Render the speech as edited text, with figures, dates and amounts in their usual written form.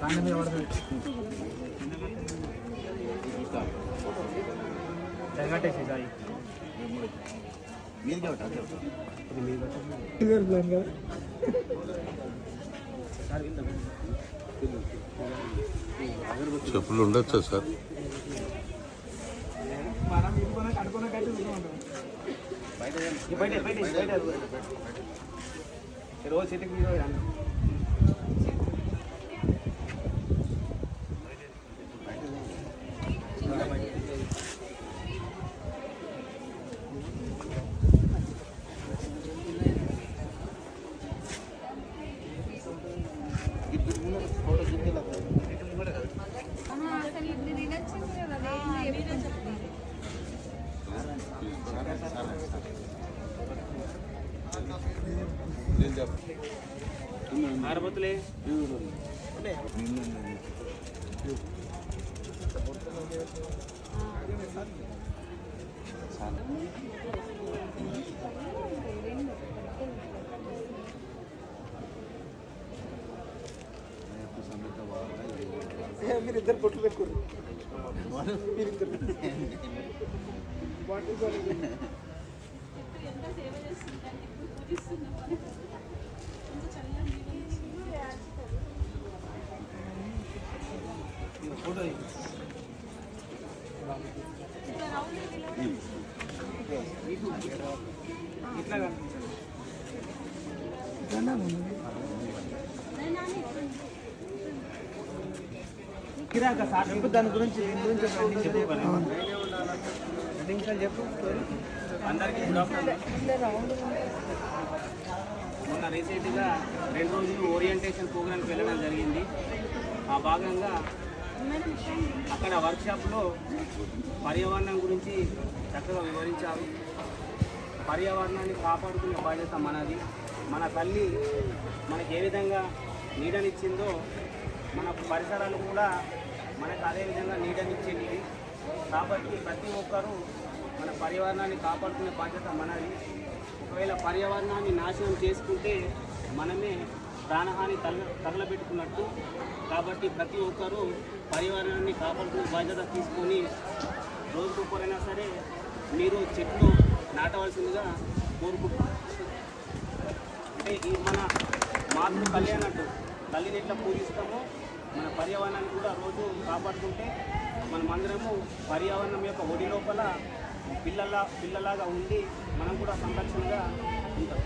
కాండ మీద పడుతుంది కట్టేసి సాయి మీరు చెప్పులు ఉండొచ్చా సార్? రోజు చేతికి మీరు ఆరబోతులే మీరు ఇద్దరు పొట్లు పెట్టుకోరు ఫోటో ఇట్లా కిరాక సార్ చెప్పు దాని గురించి చెప్పు అందరికీ గుడ్ ఆఫ్టర్నూన్. మొన్న రీసెంట్గా 2 రోజులు ఓరియంటేషన్ ప్రోగ్రామ్కి వెళ్ళడం జరిగింది. ఆ భాగంగా అక్కడ వర్క్షాప్లో పర్యావరణం గురించి చక్కగా వివరించారు. పర్యావరణాన్ని కాపాడుకునే బాధ్యత మనది. మన తల్లి మనకి ఏ విధంగా నీడనిచ్చిందో మన పరిసరాలు కూడా మనకు అదేవిధంగా నీడనిచ్చేది. కాబట్టి ప్రతి ఒక్కరూ మన పర్యావరణాన్ని కాపాడుకునే బాధ్యత మనది. ఒకవేళ పర్యావరణాన్ని నాశనం చేసుకుంటే మనమే ప్రాణహాని తగలబెట్టుకున్నట్టు. కాబట్టి ప్రతి ఒక్కరూ పర్యావరణాన్ని కాపాడుకునే బాధ్యత తీసుకొని రోజుకొకరైనా సరే మీరు చెట్లు నాటవలసిందిగా కోరుకుంటున్నాం. అంటే ఈ మన మాతృ కళ్యాణట్టు తల్లిని ఎట్లా పూజిస్తామో మన పర్యావరణాన్ని కూడా రోజు కాపాడుకుంటే మనమందరము పర్యావరణం యొక్క ఒడి లోపల పిల్లలాగా ఉండి మనం కూడా సంరక్షణగా ఉంటాం.